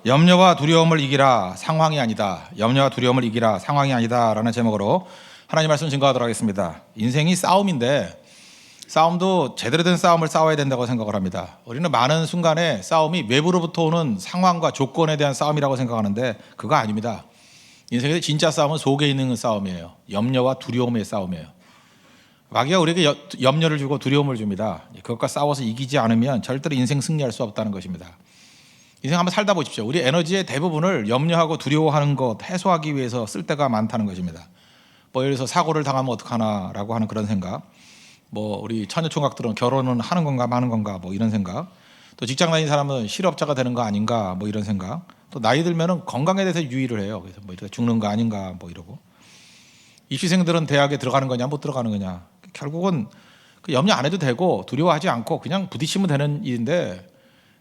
염려와 두려움을 이기라 상황이 아니다. 염려와 두려움을 이기라 상황이 아니다 라는 제목으로 하나님 말씀 증거하도록 하겠습니다. 인생이 싸움인데 싸움도 제대로 된 싸움을 싸워야 된다고 생각을 합니다. 우리는 많은 순간에 싸움이 외부로부터 오는 상황과 조건에 대한 싸움이라고 생각하는데 그거 아닙니다. 인생의 진짜 싸움은 속에 있는 싸움이에요. 염려와 두려움의 싸움이에요. 마귀가 우리에게 염려를 주고 두려움을 줍니다. 그것과 싸워서 이기지 않으면 절대로 인생 승리할 수 없다는 것입니다. 인생 한번 살다 보십시오. 우리 에너지의 대부분을 염려하고 두려워하는 것 해소하기 위해서 쓸 때가 많다는 것입니다. 뭐 예를 들어서 사고를 당하면 어떡하나라고 하는 그런 생각, 뭐 우리 처녀총각들은 결혼은 하는 건가 마는 건가 뭐 이런 생각, 또 직장 다니는 사람은 실업자가 되는 거 아닌가 뭐 이런 생각, 또 나이 들면은 건강에 대해서 유의를 해요. 그래서 뭐 이렇게 죽는 거 아닌가 뭐 이러고, 입시생들은 대학에 들어가는 거냐 못 들어가는 거냐, 결국은 그 염려 안 해도 되고 두려워하지 않고 그냥 부딪히면 되는 일인데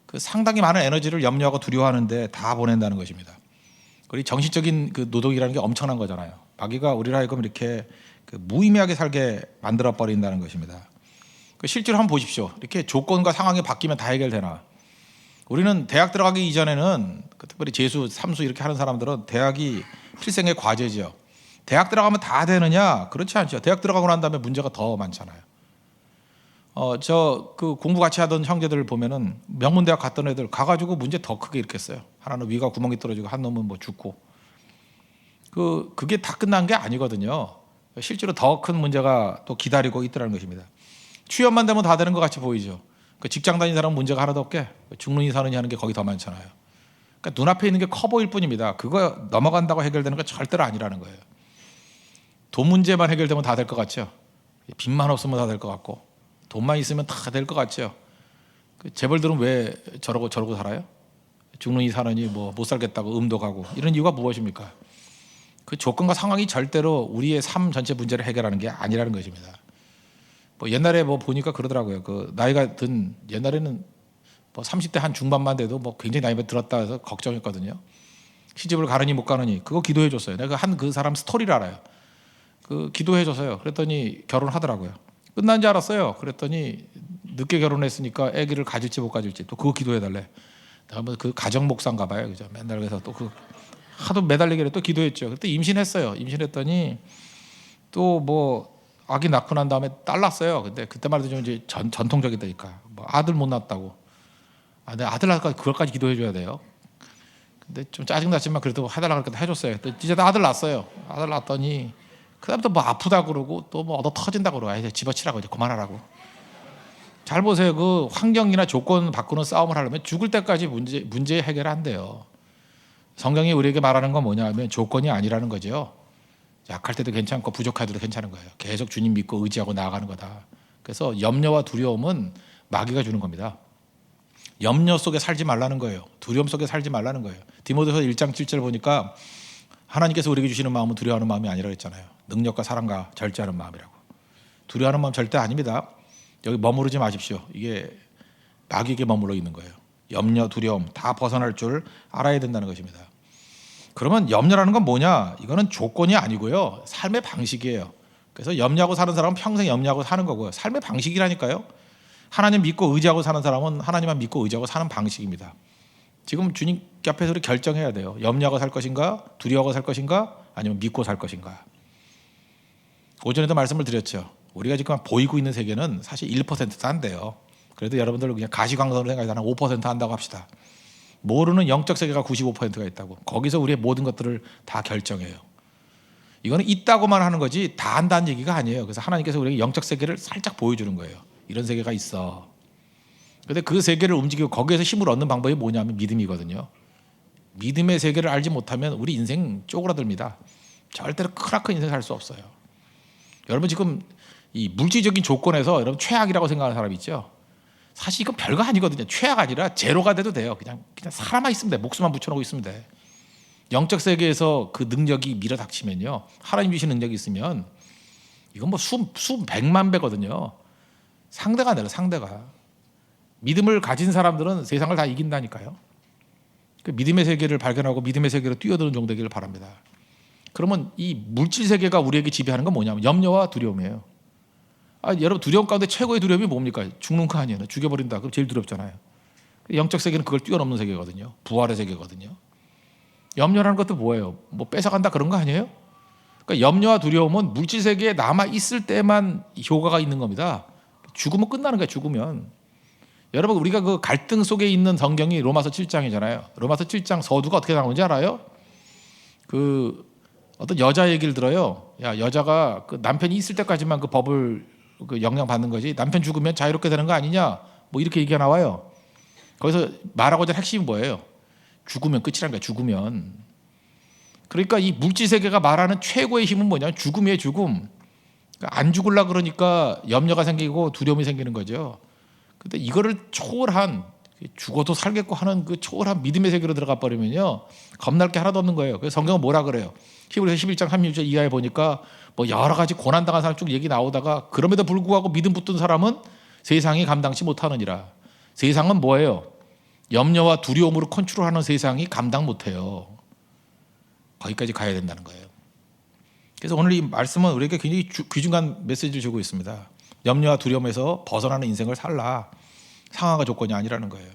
그 상당히 많은 에너지를 염려하고 두려워하는데 다 보낸다는 것입니다. 우리 정신적인 그 노동이라는 게 엄청난 거잖아요. 마귀가 우리를 하여금 이렇게 그 무의미하게 살게 만들어 버린다는 것입니다. 그 실제로 한번 보십시오. 이렇게 조건과 상황이 바뀌면 다 해결되나? 우리는 대학 들어가기 이전에는 특별히 재수, 삼수 이렇게 하는 사람들은 대학이 필생의 과제죠. 대학 들어가면 다 되느냐? 그렇지 않죠. 대학 들어가고 난 다음에 문제가 더 많잖아요. 저 그 공부 같이 하던 형제들 보면은 명문대학 갔던 애들 가가지고 문제 더 크게 일으켰어요. 하나는 위가 구멍이 떨어지고 한 놈은 뭐 죽고. 그게 다 끝난 게 아니거든요. 실제로 더 큰 문제가 또 기다리고 있더라는 것입니다. 취업만 되면 다 되는 것 같이 보이죠. 그 직장 다니는 사람은 문제가 하나도 없게 죽느니 사느니 하는 게 거기 더 많잖아요. 그러니까 눈앞에 있는 게 커 보일 뿐입니다. 그거 넘어간다고 해결되는 건 절대로 아니라는 거예요. 돈 문제만 해결되면 다 될 것 같죠. 빚만 없으면 다 될 것 같고, 돈만 있으면 다 될 것 같죠. 그 재벌들은 왜 저러고 살아요? 죽느니 사느니 뭐 못 살겠다고 음도 가고, 이런 이유가 무엇입니까? 그 조건과 상황이 절대로 우리의 삶 전체 문제를 해결하는 게 아니라는 것입니다. 뭐 옛날에 뭐 보니까 그러더라고요. 그 나이가 든 옛날에는 뭐 30대 한 중반만 돼도 뭐 굉장히 나이가 들었다 해서 걱정했거든요. 시집을 가느니 못 가느니 그거 기도해 줬어요. 내가 한 그 사람 스토리를 알아요. 그 기도해 줬어요. 그랬더니 결혼하더라고요. 끝난 줄 알았어요. 그랬더니 늦게 결혼했으니까 아기를 가질지 못 가질지 또 그거 기도해 달래. 내가 뭐 그 가정 목사인가 봐요. 그죠? 맨날 그래서 또 그 하도 매달리기를 또 기도했죠. 그때 임신했어요. 임신했더니 또 뭐 아기 낳고 난 다음에 딸 낳았어요. 근데 그때만 해도 좀 이제 전통적이다니까. 뭐 아들 못 낳았다고. 내 아들 낳을까 그걸까지 기도해 줘야 돼요. 근데 좀 짜증 났지만 그래도 해달라고 그러니까 해줬어요. 또 이제 아들 낳았어요. 아들 낳았더니 그다음부터 뭐 아프다 그러고 또 뭐 얻어 터진다 그러고, 이제 집어치라고, 이제 그만하라고. 잘 보세요. 그 환경이나 조건 바꾸는 싸움을 하려면 죽을 때까지 문제 해결 안 돼요. 성경이 우리에게 말하는 건 뭐냐면 조건이 아니라는 거죠. 약할 때도 괜찮고 부족할 때도 괜찮은 거예요. 계속 주님 믿고 의지하고 나아가는 거다. 그래서 염려와 두려움은 마귀가 주는 겁니다. 염려 속에 살지 말라는 거예요. 두려움 속에 살지 말라는 거예요. 디모데후서 1장 7절 보니까 하나님께서 우리에게 주시는 마음은 두려워하는 마음이 아니라고 했잖아요. 능력과 사랑과 절제하는 마음이라고. 두려워하는 마음 절대 아닙니다. 여기 머무르지 마십시오. 이게 마귀에게 머물러 있는 거예요. 염려, 두려움 다 벗어날 줄 알아야 된다는 것입니다. 그러면 염려라는 건 뭐냐? 이거는 조건이 아니고요. 삶의 방식이에요. 그래서 염려하고 사는 사람은 평생 염려하고 사는 거고요. 삶의 방식이라니까요. 하나님 믿고 의지하고 사는 사람은 하나님만 믿고 의지하고 사는 방식입니다. 지금 주님 앞에서 우리 결정해야 돼요. 염려하고 살 것인가? 두려워하고 살 것인가? 아니면 믿고 살 것인가? 오전에도 말씀을 드렸죠. 우리가 지금 보이고 있는 세계는 사실 1%도 안 돼요. 그래도 여러분들 그냥 가시광선으로 생각해서 한 5% 한다고 합시다. 모르는 영적 세계가 95%가 있다고. 거기서 우리의 모든 것들을 다 결정해요. 이거는 있다고만 하는 거지 다 안다는 얘기가 아니에요. 그래서 하나님께서 우리에게 영적 세계를 살짝 보여주는 거예요. 이런 세계가 있어. 그런데 그 세계를 움직이고 거기에서 힘을 얻는 방법이 뭐냐면 믿음이거든요. 믿음의 세계를 알지 못하면 우리 인생 쪼그라듭니다. 절대로 크나큰 인생 살 수 없어요. 여러분 지금 이 물질적인 조건에서 여러분 최악이라고 생각하는 사람 있죠? 사실 이건 별거 아니거든요. 최악 아니라 제로가 돼도 돼요. 그냥 살아만 있으면 돼. 목숨만 붙여놓고 있으면 돼. 영적 세계에서 그 능력이 밀어닥치면요, 하나님 주신 능력이 있으면 이건 뭐 수백만 배거든요. 상대가 아니라 상대가. 믿음을 가진 사람들은 세상을 다 이긴다니까요. 그 믿음의 세계를 발견하고 믿음의 세계로 뛰어드는 종 되기를 바랍니다. 그러면 이 물질 세계가 우리에게 지배하는 건 뭐냐면 염려와 두려움이에요. 여러분 두려움 가운데 최고의 두려움이 뭡니까? 죽는 거 아니에요. 죽여버린다. 그럼 제일 두렵잖아요. 영적 세계는 그걸 뛰어넘는 세계거든요. 부활의 세계거든요. 염려라는 것도 뭐예요? 뭐 뺏어간다 그런 거 아니에요? 그러니까 염려와 두려움은 물질 세계에 남아 있을 때만 효과가 있는 겁니다. 죽으면 끝나는 거예요. 죽으면. 여러분 우리가 그 갈등 속에 있는 성경이 로마서 7장이잖아요. 로마서 7장 서두가 어떻게 나오는지 알아요? 그 어떤 여자 얘기를 들어요. 야, 여자가 그 남편이 있을 때까지만 그 법을 그 영향받는 거지. 남편 죽으면 자유롭게 되는 거 아니냐? 뭐 이렇게 얘기가 나와요. 거기서 말하고자 할 핵심이 뭐예요? 죽으면 끝이라는 거야. 죽으면. 그러니까 이 물질 세계가 말하는 최고의 힘은 뭐냐? 죽음이에요. 죽음. 그러니까 안 죽으려 그러니까 염려가 생기고 두려움이 생기는 거죠. 근데 이거를 초월한 죽어도 살겠고 하는 그 초월한 믿음의 세계로 들어가 버리면요 겁날 게 하나도 없는 거예요. 그래서 성경은 뭐라 그래요? 히브리서 11장 36절 이하에 보니까 뭐 여러 가지 고난 당한 사람 쭉 얘기 나오다가 그럼에도 불구하고 믿음 붙든 사람은 세상이 감당치 못하느니라. 세상은 뭐예요? 염려와 두려움으로 컨트롤하는 세상이 감당 못해요. 거기까지 가야 된다는 거예요. 그래서 오늘 이 말씀은 우리에게 굉장히 귀중한 메시지를 주고 있습니다. 염려와 두려움에서 벗어나는 인생을 살라. 상황과 조건이 아니라는 거예요.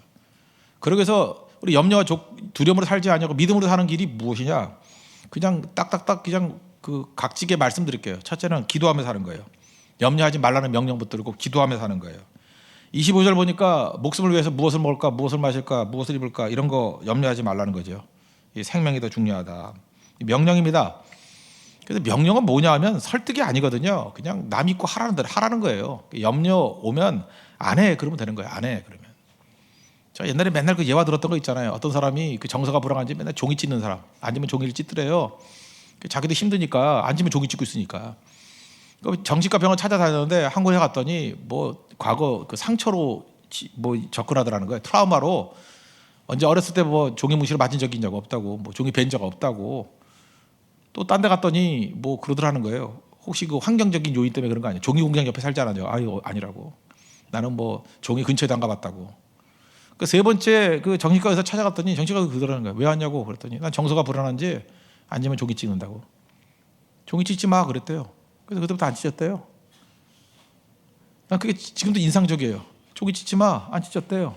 그러고서 우리 염려와 두려움으로 살지 않냐고 믿음으로 사는 길이 무엇이냐? 그냥 딱딱딱 그냥 그 각지게 말씀드릴게요. 첫째는 기도하며 사는 거예요. 염려하지 말라는 명령 붙들고 기도하며 사는 거예요. 25절 보니까 목숨을 위해서 무엇을 먹을까, 무엇을 마실까, 무엇을 입을까 이런 거 염려하지 말라는 거죠. 이 생명이 더 중요하다. 명령입니다. 그래서 명령은 뭐냐 하면 설득이 아니거든요. 그냥 남 믿고 하라는 대로 하라는 거예요. 염려 오면 안 해 그러면 되는 거예요. 안 해 그러면. 저 옛날에 맨날 그 예화 들었던 거 있잖아요. 어떤 사람이 그 정서가 불안한지 맨날 종이 찢는 사람. 앉으면 종이를 찢더래요. 자기도 힘드니까 앉으면 종이 찢고 있으니까. 정신과 병원 찾아다녔는데 한 군데 갔더니 뭐 과거 그 상처로 뭐 접근하더라는 거예요. 트라우마로 언제 어렸을 때 뭐 종이 뭉치로 맞은 적이 있냐고 없다고. 뭐 종이 벤 적 없다고. 또 딴 데 갔더니 뭐 그러더라는 거예요. 혹시 그 환경적인 요인 때문에 그런 거 아니에요? 종이 공장 옆에 살지 않아요? 아니라고. 나는 뭐 종이 근처에도 안 가봤다고. 그 세 번째 그 정신과에서 찾아갔더니 정신과가 그러더라는 거예요. 왜 왔냐고 그랬더니 난 정서가 불안한지 앉으면 종이 찢는다고. 종이 찢지 마 그랬대요. 그래서 그때부터 안 찢었대요. 난 그게 지금도 인상적이에요. 종이 찢지 마, 안 찢었대요.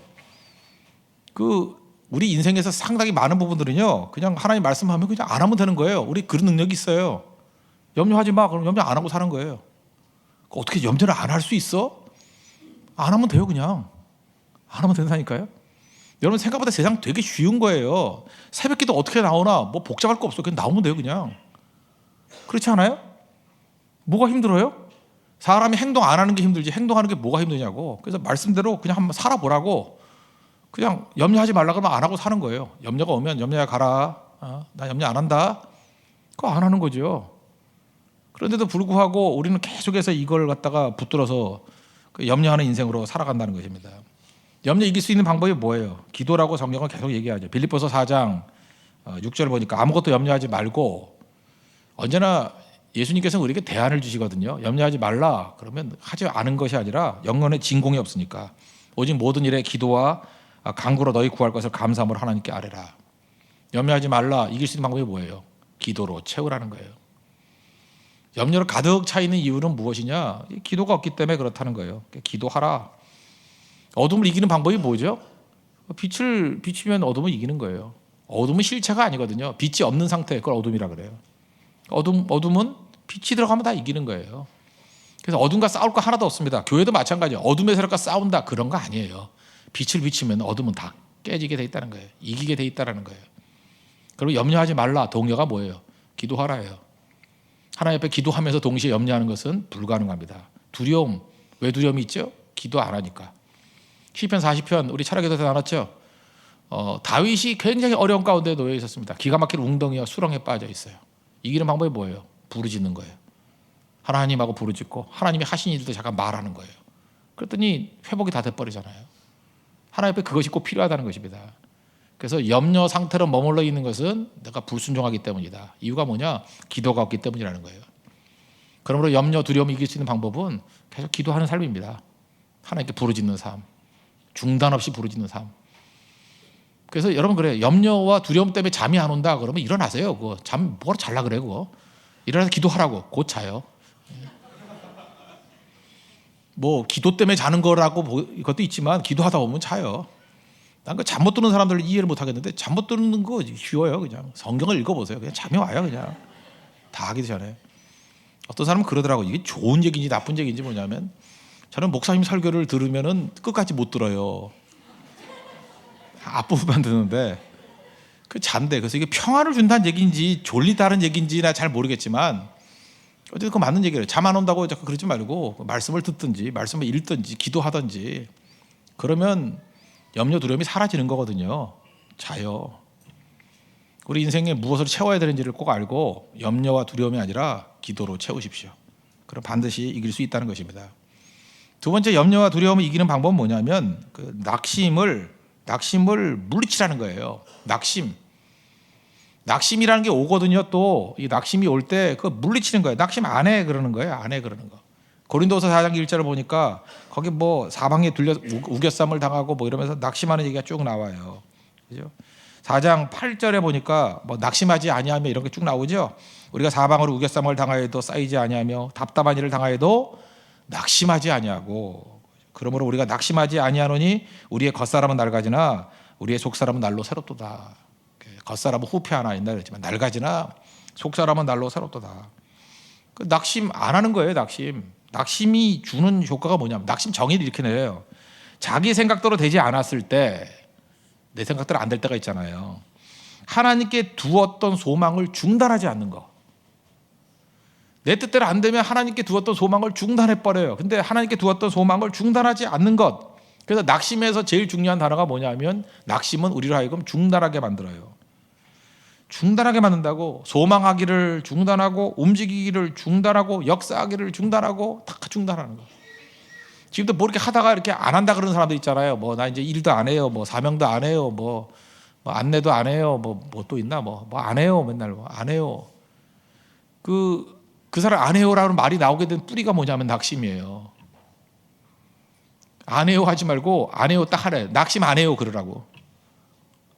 그 우리 인생에서 상당히 많은 부분들은요, 그냥 하나님 말씀하면 그냥 안 하면 되는 거예요. 우리 그런 능력이 있어요. 염려하지 마. 그럼 염려 안 하고 사는 거예요. 어떻게 염려를 안 할 수 있어? 안 하면 돼요, 그냥. 안 하면 된다니까요. 여러분 생각보다 세상 되게 쉬운 거예요. 새벽기도 어떻게 나오나 뭐 복잡할 거 없어. 그냥 나오면 돼요, 그냥. 그렇지 않아요? 뭐가 힘들어요? 사람이 행동 안 하는 게 힘들지 행동하는 게 뭐가 힘드냐고. 그래서 말씀대로 그냥 한번 살아보라고. 그냥 염려하지 말라 그러면 안 하고 사는 거예요. 염려가 오면 염려야 가라. 나 염려 안 한다. 그거 안 하는 거죠. 그런데도 불구하고 우리는 계속해서 이걸 갖다가 붙들어서 염려하는 인생으로 살아간다는 것입니다. 염려 이길 수 있는 방법이 뭐예요? 기도라고 성경은 계속 얘기하죠. 빌립보서 4장 6절 보니까 아무것도 염려하지 말고 언제나 예수님께서는 우리에게 대안을 주시거든요. 염려하지 말라 그러면 하지 않은 것이 아니라 영혼의 진공이 없으니까 오직 모든 일에 기도와 간구로 너희 구할 것을 감사함으로 하나님께 아뢰라. 염려하지 말라 이길 수 있는 방법이 뭐예요? 기도로 채우라는 거예요. 염려로 가득 차 있는 이유는 무엇이냐? 기도가 없기 때문에 그렇다는 거예요. 기도하라. 어둠을 이기는 방법이 뭐죠? 빛을 비추면 어둠을 이기는 거예요. 어둠은 실체가 아니거든요. 빛이 없는 상태 그걸 어둠이라 그래요. 어둠은 빛이 들어가면 다 이기는 거예요. 그래서 어둠과 싸울 거 하나도 없습니다. 교회도 마찬가지예요. 어둠의 세력과 싸운다 그런 거 아니에요. 빛을 비추면 어둠은 다 깨지게 돼 있다는 거예요. 이기게 돼 있다는 거예요. 그리고 염려하지 말라 동료가 뭐예요? 기도하라예요. 하나님 앞에 기도하면서 동시에 염려하는 것은 불가능합니다. 두려움, 왜 두려움이 있죠? 기도 안 하니까. 시편 40편 우리 철학에서 나눴죠. 다윗이 굉장히 어려운 가운데 놓여 있었습니다. 기가 막힌 웅덩이와 수렁에 빠져 있어요. 이기는 방법이 뭐예요? 부르짖는 거예요. 하나님하고 부르짖고 하나님이 하신 일도 잠깐 말하는 거예요. 그랬더니 회복이 다 돼버리잖아요. 하나님 앞에 그것이 꼭 필요하다는 것입니다. 그래서 염려 상태로 머물러 있는 것은 내가 불순종하기 때문이다. 이유가 뭐냐? 기도가 없기 때문이라는 거예요. 그러므로 염려, 두려움 이길 수 있는 방법은 계속 기도하는 삶입니다. 하나님께 부르짖는 삶, 중단 없이 부르짖는 삶. 그래서 여러분 그래요. 염려와 두려움 때문에 잠이 안 온다 그러면 일어나세요. 그거 잠 뭐로 잘라 그래 그거. 일어나서 기도하라고. 곧 자요. 뭐 기도 때문에 자는 거라고 것도 있지만 기도하다 보면 자요. 난 그 잠 못 드는 사람들 이해를 못 하겠는데 잠 못 드는 거 쉬워요. 그냥 성경을 읽어보세요. 그냥 잠이 와요. 그냥 다 하기 전에. 어떤 사람은 그러더라고. 이게 좋은 얘기인지 나쁜 얘기인지 뭐냐면 저는 목사님 설교를 들으면은 끝까지 못 들어요. 앞부분만 듣는데 그 잔데. 그래서 이게 평화를 준다는 얘기인지 졸리다는 얘기인지나 잘 모르겠지만 어쨌든 그 맞는 얘기예요. 잠 안 온다고 자꾸 그러지 말고 말씀을 듣든지 말씀을 읽든지 기도하든지 그러면 염려 두려움이 사라지는 거거든요. 자요. 우리 인생에 무엇을 채워야 되는지를 꼭 알고 염려와 두려움이 아니라 기도로 채우십시오. 그럼 반드시 이길 수 있다는 것입니다. 두 번째, 염려와 두려움을 이기는 방법은 뭐냐면 그 낙심을 물리치라는 거예요. 낙심이라는 게 오거든요. 또 이 낙심이 올 때 그 물리치는 거예요. 낙심 안 해 그러는 거예요. 안 해 그러는 거. 고린도서 4장 1절을 보니까 거기 뭐 사방에 둘려 우겨쌈을 당하고 뭐 이러면서 낙심하는 얘기가 쭉 나와요. 그죠? 4장 8절에 보니까 뭐 낙심하지 아니하며 이런 게 쭉 나오죠. 우리가 사방으로 우겨쌈을 당하여도 쌓이지 아니하며 답답한 일을 당하여도 낙심하지 아니하고 그러므로 우리가 낙심하지 아니하노니 우리의 겉사람은 낡아지나 우리의 속사람은 날로 새롭도다. 겉사람은 후패하나 옛날에 했지만 낡아지나 속사람은 날로 새롭도다. 그 낙심 안 하는 거예요. 낙심이 주는 효과가 뭐냐면 낙심 정의를 이렇게 내요. 자기 생각대로 되지 않았을 때 내 생각대로 안 될 때가 있잖아요. 하나님께 두었던 소망을 중단하지 않는 거. 내 뜻대로 안 되면 하나님께 두었던 소망을 중단해 버려요. 근데 하나님께 두었던 소망을 중단하지 않는 것. 그래서 낙심에서 제일 중요한 단어가 뭐냐면 낙심은 우리로 하여금 중단하게 만들어요. 중단하게 만든다고. 소망하기를 중단하고 움직이기를 중단하고 역사하기를 중단하고 다 중단하는 거. 지금도 뭐 이렇게 하다가 이렇게 안 한다 그러는 사람들 있잖아요. 뭐 나 이제 일도 안 해요. 뭐 사명도 안 해요. 뭐 안내도 안 해요. 뭐 또 있나 뭐 안 해요. 맨날 뭐 안 해요. 그 사람 안 해요라는 말이 나오게 된 뿌리가 뭐냐면 낙심이에요. 안 해요 하지 말고 안 해요 딱 하래. 낙심 안 해요 그러라고.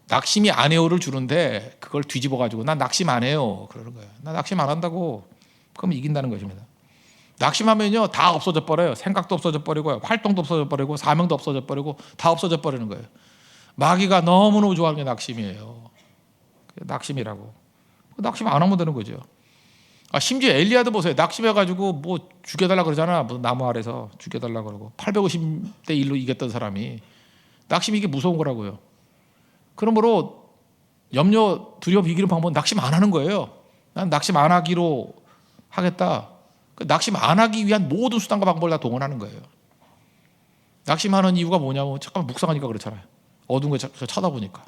낙심이 안 해요를 주는데 그걸 뒤집어 가지고 난 낙심 안 해요 그러는 거예요. 나 낙심 안 한다고. 그럼 이긴다는 것입니다. 낙심하면요 다 없어져 버려요. 생각도 없어져 버리고 활동도 없어져 버리고 사명도 없어져 버리고 다 없어져 버리는 거예요. 마귀가 너무너무 좋아하는 게 낙심이에요. 낙심이라고. 낙심 안 하면 되는 거죠. 심지어 엘리야도 보세요. 낙심해가지고 뭐 죽여달라 그러잖아. 뭐 나무 아래서 죽여달라 그러고 850대 1로 이겼던 사람이 낙심이 이게 무서운 거라고요. 그러므로 염려, 두려움 이기는 방법은 낙심 안 하는 거예요. 난 낙심 안 하기로 하겠다. 낙심 안 하기 위한 모든 수단과 방법을 다 동원하는 거예요. 낙심하는 이유가 뭐냐면 잠깐만 묵상하니까 그렇잖아요. 어두운 거 쳐다보니까.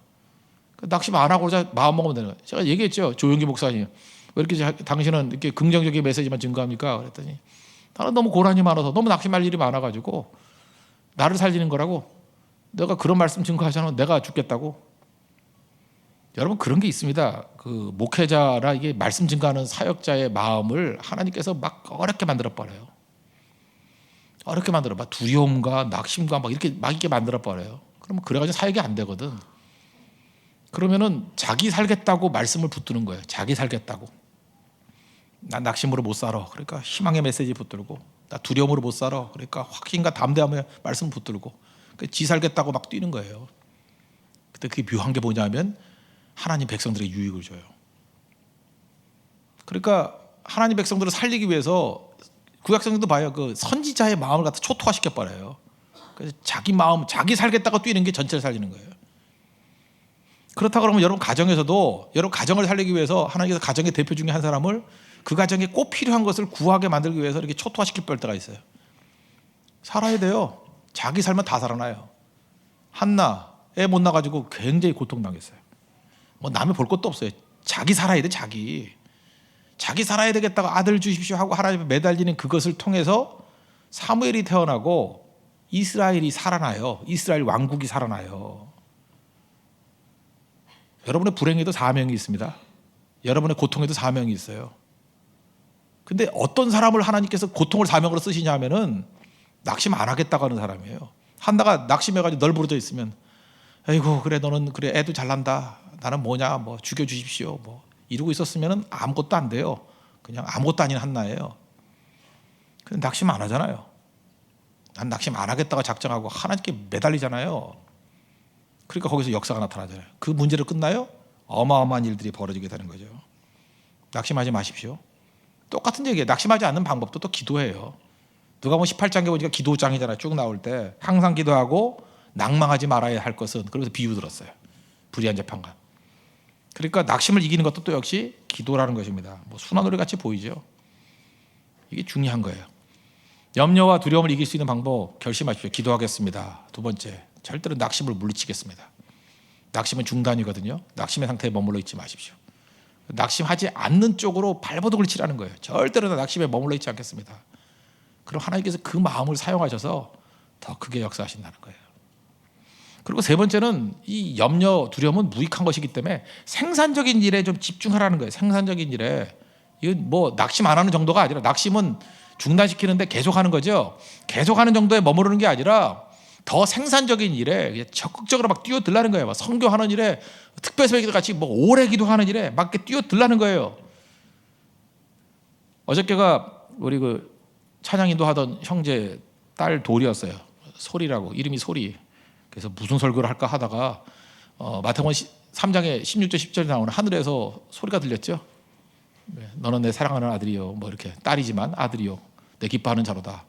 낙심 안 하고 마음 먹으면 되는 거예요. 제가 얘기했죠. 조용기 목사님. 왜 이렇게 당신은 이렇게 긍정적인 메시지만 증거합니까? 그랬더니 나는 너무 고난이 많아서 너무 낙심할 일이 많아가지고 나를 살리는 거라고. 내가 그런 말씀 증거하잖아. 내가 죽겠다고. 여러분 그런 게 있습니다. 그 목회자라 이게 말씀 증거하는 사역자의 마음을 하나님께서 막 어렵게 만들어 버려요. 어렵게 만들어 봐. 두려움과 낙심과 막 이렇게 만들어 버려요. 그러면 그래가지고 사역이 안 되거든. 그러면은 자기 살겠다고 말씀을 붙드는 거예요. 자기 살겠다고. 난 낙심으로 못 살아. 그러니까 희망의 메시지 붙들고. 나 두려움으로 못 살아. 그러니까 확신과 담대함에 말씀 붙들고. 지 살겠다고 막 뛰는 거예요. 근데 그게 묘한 게 뭐냐면 하나님 백성들의 유익을 줘요. 그러니까 하나님 백성들을 살리기 위해서 구약성경도 봐요. 그 선지자의 마음을 갖다 초토화시켜 버려요. 그래서 자기 마음, 자기 살겠다고 뛰는 게 전체를 살리는 거예요. 그렇다 그러면 여러분 가정에서도 여러분 가정을 살리기 위해서 하나님께서 가정의 대표 중에 한 사람을 그 가정에 꼭 필요한 것을 구하게 만들기 위해서 이렇게 초토화시킬 때가 있어요. 살아야 돼요. 자기 살면 다 살아나요. 한나 애 못 낳아가지고 굉장히 고통당했어요. 뭐 남의 볼 것도 없어요. 자기 살아야 돼. 자기 살아야 되겠다고 아들 주십시오 하고 하나님에 매달리는 그것을 통해서 사무엘이 태어나고 이스라엘이 살아나요. 이스라엘 왕국이 살아나요. 여러분의 불행에도 사명이 있습니다. 여러분의 고통에도 사명이 있어요. 근데 어떤 사람을 하나님께서 고통을 사명으로 쓰시냐 하면은 낙심 안 하겠다고 하는 사람이에요. 한나가 낙심해가지고 널 부러져 있으면 아이고 그래 너는 그래 애도 잘난다. 나는 뭐냐 뭐 죽여주십시오 뭐 이러고 있었으면 아무것도 안 돼요. 그냥 아무것도 아닌 한나예요. 근데 낙심 안 하잖아요. 난 낙심 안 하겠다고 작정하고 하나님께 매달리잖아요. 그러니까 거기서 역사가 나타나잖아요. 그 문제로 끝나요? 어마어마한 일들이 벌어지게 되는 거죠. 낙심하지 마십시오. 똑같은 얘기예요. 낙심하지 않는 방법도 또 기도해요. 누가복음 18장에 보니까 기도장이잖아요. 쭉 나올 때 항상 기도하고 낭망하지 말아야 할 것은, 그러면서 비유 들었어요. 불의한 재판관. 그러니까 낙심을 이기는 것도 또 역시 기도라는 것입니다. 뭐 순환노래 같이 보이죠. 이게 중요한 거예요. 염려와 두려움을 이길 수 있는 방법 결심하십시오. 기도하겠습니다. 두 번째, 절대로 낙심을 물리치겠습니다. 낙심은 중단이거든요. 낙심의 상태에 머물러 있지 마십시오. 낙심하지 않는 쪽으로 발버둥을 치라는 거예요. 절대로 낙심에 머물러 있지 않겠습니다. 그럼 하나님께서 그 마음을 사용하셔서 더 크게 역사하신다는 거예요. 그리고 세 번째는 이 염려, 두려움은 무익한 것이기 때문에 생산적인 일에 좀 집중하라는 거예요. 생산적인 일에. 이건 뭐 낙심 안 하는 정도가 아니라, 낙심은 중단시키는데 계속하는 거죠. 계속하는 정도에 머무르는 게 아니라 더 생산적인 일에 적극적으로 막 뛰어들라는 거예요. 막 선교하는 일에, 특별새벽기도 같이 뭐 오래 기도하는 일에 막 뛰어들라는 거예요. 어저께가 우리 그 찬양인도 하던 형제 딸 돌이었어요. 소리라고, 이름이 소리. 그래서 무슨 설교를 할까 하다가 마태복음 3장에 16절 10절에 나오는 하늘에서 소리가 들렸죠. 너는 내 사랑하는 아들이요, 뭐 이렇게, 딸이지만 아들이요, 내 기뻐하는 자로다.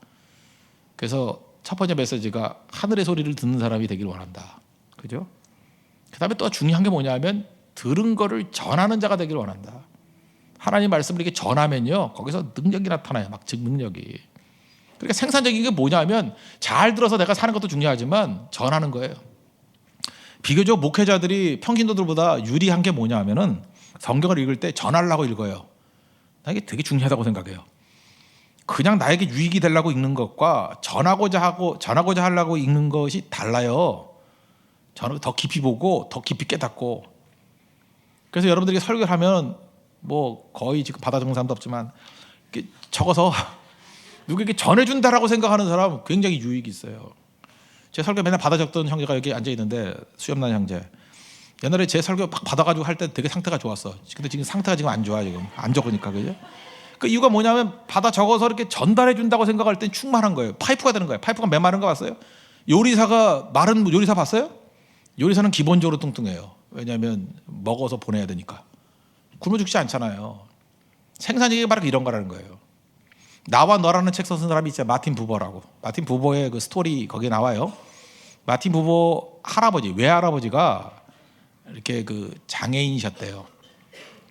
그래서 첫 번째 메시지가 하늘의 소리를 듣는 사람이 되길 원한다. 그죠? 그 다음에 또 중요한 게 뭐냐면 들은 거를 전하는 자가 되길 원한다. 하나님 말씀을 이렇게 전하면요, 거기서 능력이 나타나요. 막 즉 능력이. 그러니까 생산적인 게 뭐냐면 잘 들어서 내가 사는 것도 중요하지만 전하는 거예요. 비교적 목회자들이 평신도들보다 유리한 게 뭐냐면은 성경을 읽을 때 전하려고 읽어요. 나 이게 되게 중요하다고 생각해요. 그냥 나에게 유익이 되려고 읽는 것과 전하고자 하려고 읽는 것이 달라요. 저는 더 깊이 보고 더 깊이 깨닫고. 그래서 여러분들이 설교를 하면 뭐 거의 지금 받아 적는 사람도 없지만 이렇게 적어서 누구에게 전해준다라고 생각하는 사람 굉장히 유익이 있어요. 제 설교 맨날 받아 적던 형제가 여기 앉아 있는데, 수염난 형제. 옛날에 제 설교 막 받아가지고 할 때 되게 상태가 좋았어. 근데 지금 상태가 지금 안 좋아. 지금 안 적으니까. 그죠? 그 이유가 뭐냐면 받아 적어서 이렇게 전달해 준다고 생각할 땐 충만한 거예요. 파이프가 되는 거예요. 파이프가 메마른 거 봤어요? 요리사가 마른 요리사 봤어요? 요리사는 기본적으로 뚱뚱해요. 왜냐하면 먹어서 보내야 되니까. 굶어 죽지 않잖아요. 생산적인 게 바로 이런 거라는 거예요. 나와 너라는 책 쓴 사람이 있어요. 마틴 부버라고. 마틴 부버의 그 스토리 거기에 나와요. 마틴 부버 할아버지, 외할아버지가 이렇게 그 장애인이셨대요.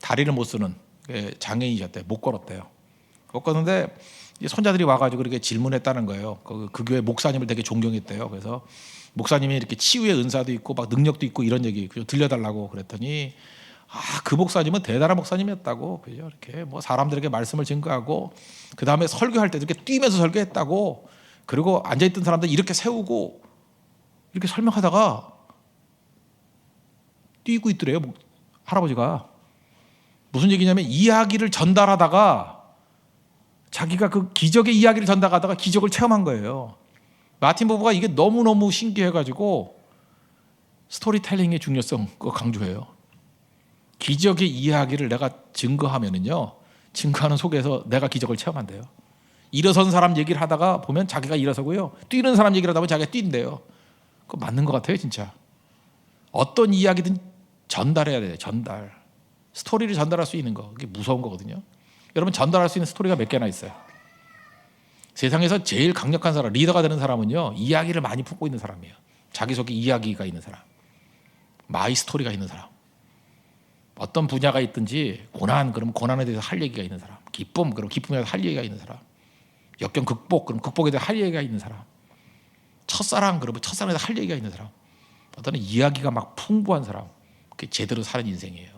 다리를 못 쓰는 장애인이셨대요. 못 걸었대요. 못 걷는데 손자들이 와가지고 이렇게 질문했다는 거예요. 그 교회 목사님을 되게 존경했대요. 그래서 목사님이 이렇게 치유의 은사도 있고 막 능력도 있고 이런 얘기 들려달라고 그랬더니, 그 목사님은 대단한 목사님이었다고. 그죠? 이렇게 뭐 사람들에게 말씀을 증거하고, 그 다음에 설교할 때도 이렇게 뛰면서 설교했다고. 그리고 앉아있던 사람들 이렇게 세우고 이렇게 설명하다가 뛰고 있더래요. 할아버지가. 무슨 얘기냐면 이야기를 전달하다가 자기가 그 기적의 이야기를 전달하다가 기적을 체험한 거예요. 마틴 부부가 이게 너무너무 신기해가지고 스토리텔링의 중요성 그거 강조해요. 기적의 이야기를 내가 증거하면은요, 증거하는 속에서 내가 기적을 체험한대요. 일어선 사람 얘기를 하다가 보면 자기가 일어서고요, 뛰는 사람 얘기를 하다 보면 자기가 뛴대요. 그거 맞는 것 같아요, 진짜. 어떤 이야기든 전달해야 돼요. 전달. 스토리를 전달할 수 있는 거, 그게 무서운 거거든요. 여러분, 전달할 수 있는 스토리가 몇 개나 있어요. 세상에서 제일 강력한 사람, 리더가 되는 사람은요, 이야기를 많이 품고 있는 사람이에요. 자기 속에 이야기가 있는 사람, 마이 스토리가 있는 사람. 어떤 분야가 있든지 그럼 고난에 대해서 할 얘기가 있는 사람, 기쁨, 그럼 기쁨에 대해서 할 얘기가 있는 사람, 역경 극복, 그럼 극복에 대해서 할 얘기가 있는 사람, 첫사랑, 그러면 첫사랑에 대해서 할 얘기가 있는 사람, 어떤 이야기가 막 풍부한 사람, 그게 제대로 사는 인생이에요.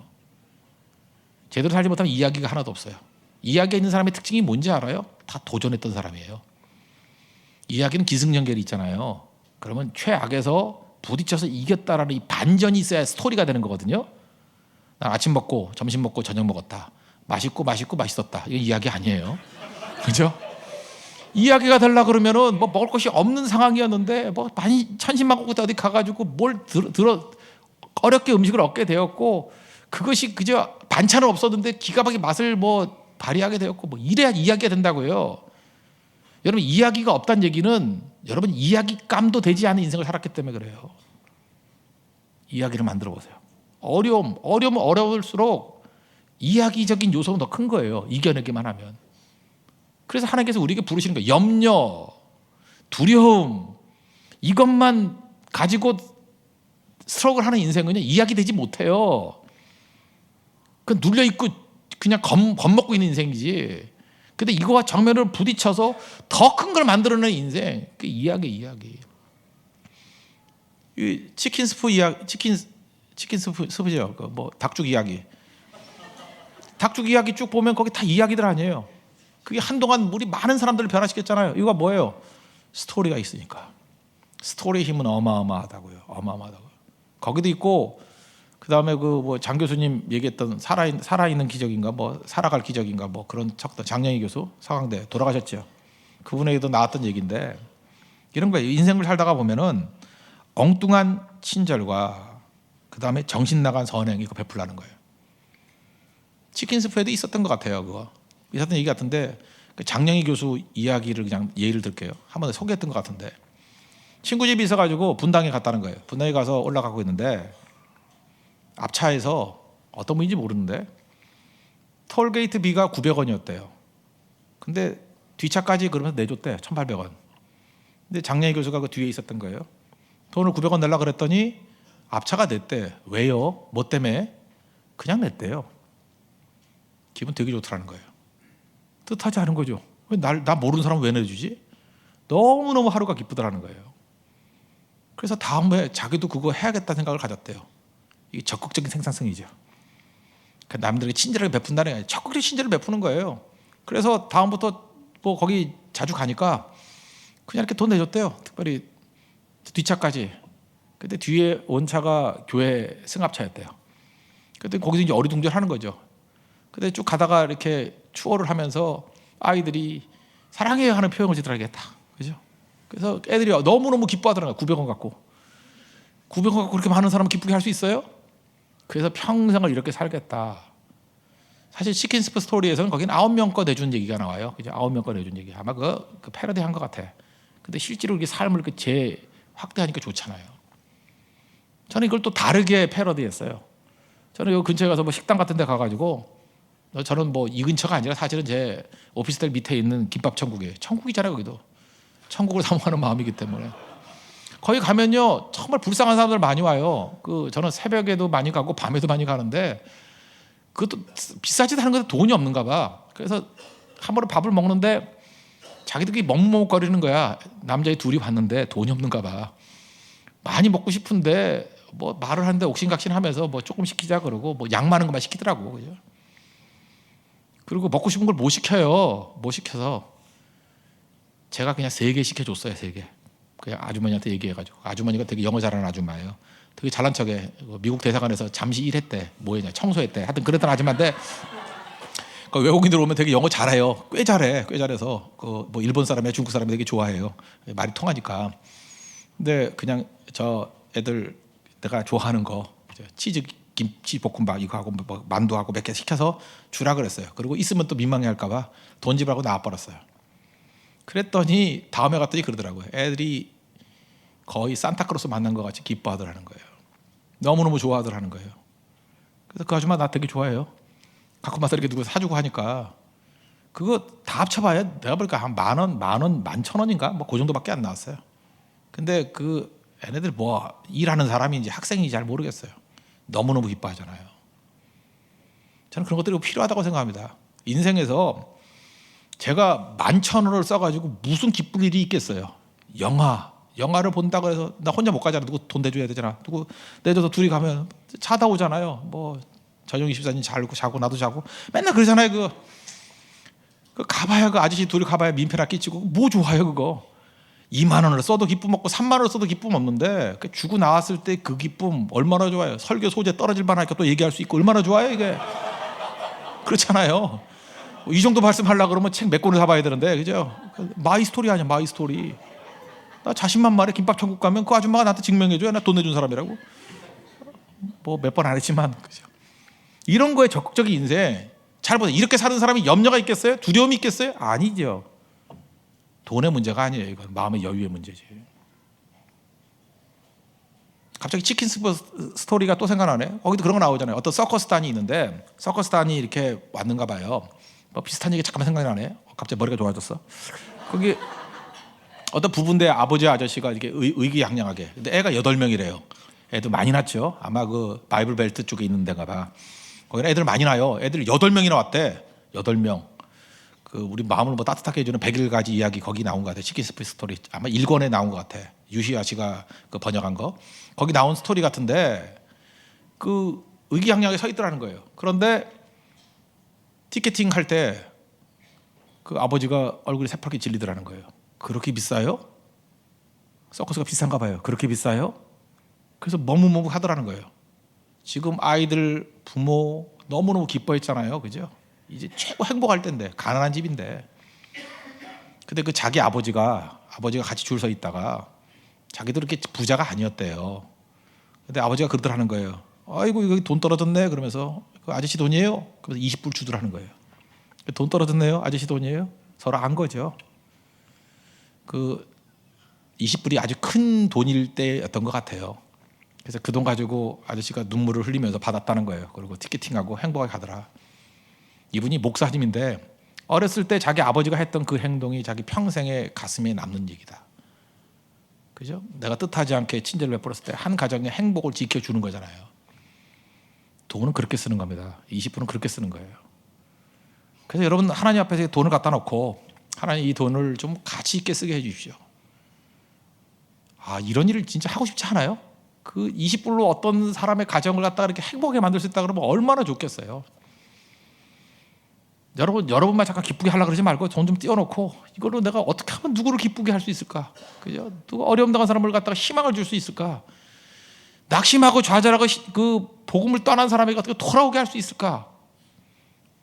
제대로 살지 못하면 이야기가 하나도 없어요. 이야기가 있는 사람의 특징이 뭔지 알아요? 다 도전했던 사람이에요. 이야기는 기승전결이 있잖아요. 그러면 최악에서 부딪혀서 이겼다라는 이 반전이 있어야 스토리가 되는 거거든요. 난 아침 먹고 점심 먹고 저녁 먹었다. 맛있고 맛있었다. 이거 이야기 아니에요. 그죠? 이야기가 되려 그러면은 뭐 먹을 것이 없는 상황이었는데 뭐 많이 천신만고부터 어디 가가지고 뭘 들어 어렵게 음식을 얻게 되었고, 그것이 그저 반찬은 없었는데 기가 막히게 맛을 뭐 발휘하게 되었고, 뭐 이래야 이야기가 된다고요. 여러분, 이야기가 없다는 얘기는 여러분 이야기감도 되지 않은 인생을 살았기 때문에 그래요. 이야기를 만들어 보세요. 어려우면 어려울수록 이야기적인 요소가 더 큰 거예요. 이겨내기만 하면. 그래서 하나님께서 우리에게 부르시는 거예요. 염려, 두려움, 이것만 가지고 스트럭을 하는 인생은요, 이야기 되지 못해요. 그 눌려있고 그냥 겁먹고 있는 인생이지. 근데 이거와 정면을 부딪혀서 더 큰 걸 만들어내는 인생, 그 이야기. 이 치킨 스프죠. 그 뭐 닭죽 이야기. 닭죽 이야기 쭉 보면 거기 다 이야기들 아니에요. 그게 한동안 우리 많은 사람들을 변화시켰잖아요. 이거 뭐예요? 스토리가 있으니까. 스토리의 힘은 어마어마하다고요. 거기도 있고, 그 다음에 그 뭐 장 교수님 얘기했던 살아있는 기적인가, 뭐 살아갈 기적인가, 뭐 그런 척도 장영희 교수 서강대 돌아가셨죠. 그분에게도 나왔던 얘기인데, 이런 거예요. 인생을 살다가 보면은 엉뚱한 친절과 그 다음에 정신 나간 선행 이거 베풀라는 거예요. 치킨 스프에도 있었던 것 같아요. 그거 있었던 얘기 같은데, 그 장영희 교수 이야기를 그냥 예를 들게요. 한번 소개했던 것 같은데, 친구 집이 있어가지고 분당에 갔다는 거예요. 분당에 가서 올라가고 있는데 앞차에서 어떤 분인지 모르는데 톨게이트 비가 900원이었대요. 근데 뒷차까지 그러면서 내줬대. 1,800원. 근데 장영희 교수가 그 뒤에 있었던 거예요. 돈을 900원 내려고 그랬더니 앞차가 냈대. 왜요? 뭐 때문에? 그냥 냈대요. 기분 되게 좋더라는 거예요. 뜻하지 않은 거죠. 나 모르는 사람 왜 내주지? 너무너무 하루가 기쁘더라는 거예요. 그래서 다음에 자기도 그거 해야겠다는 생각을 가졌대요. 이게 적극적인 생산성이죠. 남들에게 친절하게 베푼다는 게 아니라 적극적인 친절을 베푸는 거예요. 그래서 다음부터 뭐 거기 자주 가니까 그냥 이렇게 돈 내줬대요. 특별히 뒷차까지. 근데 뒤에 온 차가 교회 승합차였대요. 그때 거기서 이제 어리둥절하는 거죠. 근데 쭉 가다가 이렇게 추월을 하면서 아이들이 사랑해요 하는 표현을 지더라겠다. 그죠? 그래서 애들이 너무너무 기뻐하더라고요. 900원 갖고. 900원 갖고 그렇게 많은 사람을 기쁘게 할 수 있어요? 그래서 평생을 이렇게 살겠다. 사실 치킨 스프 스토리에서는 거기는 9명 거 내준 얘기가 나와요. 그죠? 9명 거 내준 얘기. 아마 그 패러디 한 것 같아. 근데 실제로 이렇게 삶을 이렇게 확대하니까 좋잖아요. 저는 이걸 또 다르게 패러디했어요. 저는 여기 근처에 가서 뭐 식당 같은 데 가가지고, 저는 뭐 이 근처가 아니라 사실은 제 오피스텔 밑에 있는 김밥 천국이에요. 천국이잖아요. 거기도. 천국을 사모하는 마음이기 때문에. 거기 가면요 정말 불쌍한 사람들 많이 와요. 저는 새벽에도 많이 가고 밤에도 많이 가는데, 그것도 비싸지도 않은 건데 돈이 없는가 봐. 그래서 한 번에 밥을 먹는데 자기들끼리 먹먹거리는 거야. 남자애 둘이 왔는데 돈이 없는가 봐. 많이 먹고 싶은데 뭐 말을 하는데 옥신각신하면서 뭐 조금 시키자 그러고 뭐 양 많은 것만 시키더라고. 그죠? 그리고 먹고 싶은 걸 못 시켜요. 못 시켜서 제가 그냥 3개 시켜줬어요. 3개. 그냥 아주머니한테 얘기해가지고. 아주머니가 되게 영어 잘하는 아줌마예요. 되게 잘난 척해. 미국 대사관에서 잠시 일했대. 뭐 했냐, 청소했대. 하여튼 그랬던 아줌마인데, 그 외국인들 오면 되게 영어 잘해요. 꽤 잘해서 뭐 일본 사람이나 중국 사람이 되게 좋아해요. 말이 통하니까. 근데 그냥 저 애들 내가 좋아하는 거 치즈 김치 볶음밥 이거 하고 뭐 만두하고 몇 개 시켜서 주라 그랬어요. 그리고 있으면 또 민망해할까봐 돈 지불하고 나와버렸어요. 그랬더니 다음에 갔더니 그러더라고요. 애들이 거의 산타크로스 만난 것 같이 기뻐하더라는 거예요. 너무너무 좋아하더라는 거예요. 그래서 그 아줌마 나 되게 좋아해요. 가끔 와서 이렇게 누구 사주고 하니까 그거 다 합쳐봐야 내가 보니까 한 10,000원, 11,000원인가 뭐 그 정도밖에 안 나왔어요. 근데 그 애네들 뭐 일하는 사람인지 학생인지 잘 모르겠어요. 너무너무 기뻐하잖아요. 저는 그런 것들이 필요하다고 생각합니다. 인생에서 제가 11,000원을 써가지고 무슨 기쁠 일이 있겠어요. 영화를 본다고 해서 나 혼자 못 가잖아. 누구 돈 내줘야 되잖아. 누구 내줘서 둘이 가면 차다 오잖아요. 뭐 전용기 집사님 자고 나도 자고 맨날 그러잖아요. 그 가봐야 그 아저씨 둘이 가봐야 민폐나 끼치고 뭐 좋아요 그거. 2만 원을 써도 기쁨 없고 3만 원을 써도 기쁨 없는데 주고 나왔을 때 그 기쁨 얼마나 좋아요. 설교 소재 떨어질 만하니까 또 얘기할 수 있고 얼마나 좋아요 이게. 그렇잖아요. 이 정도 말씀하려고 그러면 책 몇 권을 사봐야 되는데, 그죠? 마이 스토리 아니야, 마이 스토리. 나 자신만만해. 김밥 천국 가면 그 아줌마가 나한테 증명해줘야 나 돈 내준 사람이라고. 뭐 몇 번 안 했지만, 그죠? 이런 거에 적극적인 인생 잘 보세요. 이렇게 사는 사람이 염려가 있겠어요? 두려움이 있겠어요? 아니죠. 돈의 문제가 아니에요. 이건 마음의 여유의 문제지. 갑자기 치킨 스토리가 또 생각나네. 거기도 그런 거 나오잖아요. 어떤 서커스단이 있는데 서커스단이 이렇게 왔는가 봐요. 뭐 비슷한 얘기 잠깐만 생각나네. 갑자기 머리가 좋아졌어. 거기 어떤 부부인데 아버지 아저씨가 이렇게 의기양양하게. 근데 애가 8명이래요. 애들 많이 낳죠. 아마 그 바이블 벨트 쪽에 있는 데가 봐. 거기는 애들 많이 낳아요. 애들 8명이나 왔대. 8명. 그 우리 마음을 뭐 따뜻하게 해주는 100일가지 이야기 거기 나온 것 같아. 치킨 스토리 아마 1권에 나온 것 같아. 유시아 씨가 그 번역한 거. 거기 나온 스토리 같은데 그 의기양양하게 서 있더라는 거예요. 그런데 티켓팅 할 때 그 아버지가 얼굴이 새파랗게 질리더라는 거예요. 그렇게 비싸요? 서커스가 비싼가 봐요. 그렇게 비싸요? 그래서 머뭇머뭇 하더라는 거예요. 지금 아이들 부모 너무너무 기뻐했잖아요. 그죠? 이제 최고 행복할 때인데 가난한 집인데. 근데 그 자기 아버지가 같이 줄 서 있다가 자기도 그렇게 부자가 아니었대요. 근데 아버지가 그러더라는 거예요. 아이고 여기 돈 떨어졌네. 그러면서 그 아저씨 돈이에요? 그래서 20불 주더라는 거예요. 돈 떨어졌네요. 아저씨 돈이에요? 서로 안 거죠. 그 20불이 아주 큰 돈일 때였던 것 같아요. 그래서 그 돈 가지고 아저씨가 눈물을 흘리면서 받았다는 거예요. 그리고 티켓팅하고 행복하게 가더라. 이분이 목사님인데 어렸을 때 자기 아버지가 했던 그 행동이 자기 평생의 가슴에 남는 얘기다. 그죠? 내가 뜻하지 않게 친절을 베풀었을 때 한 가정의 행복을 지켜주는 거잖아요. 돈은 그렇게 쓰는 겁니다. 20불은 그렇게 쓰는 거예요. 그래서 여러분 하나님 앞에서 돈을 갖다 놓고 하나님 이 돈을 좀 가치 있게 쓰게 해 주십시오. 아, 이런 일을 진짜 하고 싶지 않아요? 그 20불로 어떤 사람의 가정을 갖다가 이렇게 행복하게 만들 수 있다 그러면 얼마나 좋겠어요. 여러분만 잠깐 기쁘게 하려고 그러지 말고 돈 좀 띄워놓고 이걸로 내가 어떻게 하면 누구를 기쁘게 할 수 있을까? 그죠? 누가 어려움 당한 사람을 갖다가 희망을 줄 수 있을까? 낙심하고 좌절하고 그 복음을 떠난 사람에게 어떻게 돌아오게 할 수 있을까?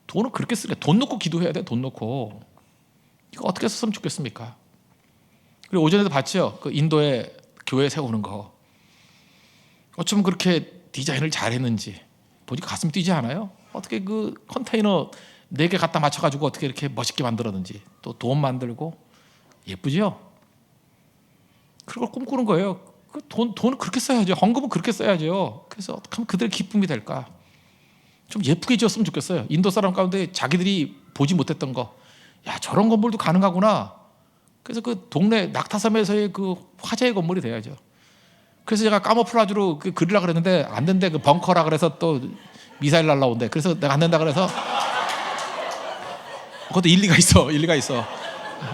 돈을 그렇게 쓰래. 돈 놓고 기도해야 돼. 돈 놓고. 이거 어떻게 썼으면 좋겠습니까? 그리고 오전에도 봤죠. 그 인도에 교회 세우는 거. 어쩌면 그렇게 디자인을 잘했는지 보니까 가슴 뛰지 않아요? 어떻게 그 컨테이너 4개 갖다 맞춰가지고 어떻게 이렇게 멋있게 만들었는지. 또 돈 만들고 예쁘죠? 그걸 꿈꾸는 거예요. 그 돈을 그렇게 써야죠. 헌금은 그렇게 써야죠. 그래서 어떻게 하면 그들의 기쁨이 될까? 좀 예쁘게 지었으면 좋겠어요. 인도 사람 가운데 자기들이 보지 못했던 거, 야 저런 건물도 가능하구나. 그래서 그 동네 낙타섬에서의 그 화제의 건물이 돼야죠. 그래서 제가 카모플라주로 그 그리려고 그랬는데 안 된대. 그 벙커라 그래서 또 미사일 날라온대. 그래서 내가 안 된다 그래서 그것도 일리가 있어.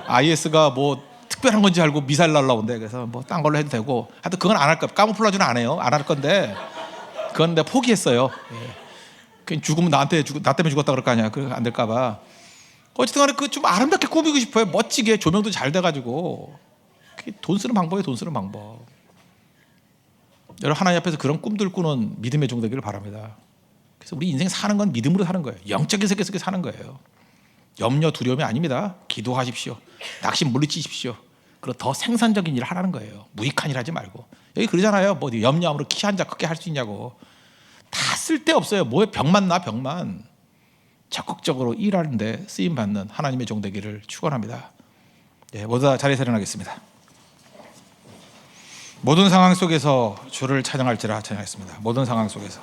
IS가 뭐 특별한 건지 알고 미사일 날라온대. 그래서 뭐 딴 걸로 해도 되고. 하여튼 그건 안 할 거야. 카모플라주는 안 해요. 안 할 건데 그건 내가 포기했어요. 예. 죽으면 나 때문에 죽었다 그럴 거 아니야. 안 될까 봐. 어쨌든 간에 그 좀 아름답게 꾸미고 싶어요. 멋지게 조명도 잘 돼가지고. 그게 돈 쓰는 방법이에요. 돈 쓰는 방법. 여러분 하나님 앞에서 그런 꿈들 꾸는 믿음의 종 되기를 바랍니다. 그래서 우리 인생 사는 건 믿음으로 사는 거예요. 영적인 세계 속에 사는 거예요. 염려 두려움이 아닙니다. 기도하십시오. 낙심 물리치십시오. 그리고 더 생산적인 일을 하라는 거예요. 무익한 일 하지 말고. 여기 그러잖아요. 뭐 염려함으로 키 한 자 크게 할 수 있냐고. 다 쓸데없어요. 뭐에 병만 나 병만. 적극적으로 일하는데 쓰임받는 하나님의 종 되기를 축원합니다. 예, 모두 다 자리에서 일어나겠습니다. 모든 상황 속에서 주를 찬양할지라 찬양했습니다. 모든 상황 속에서.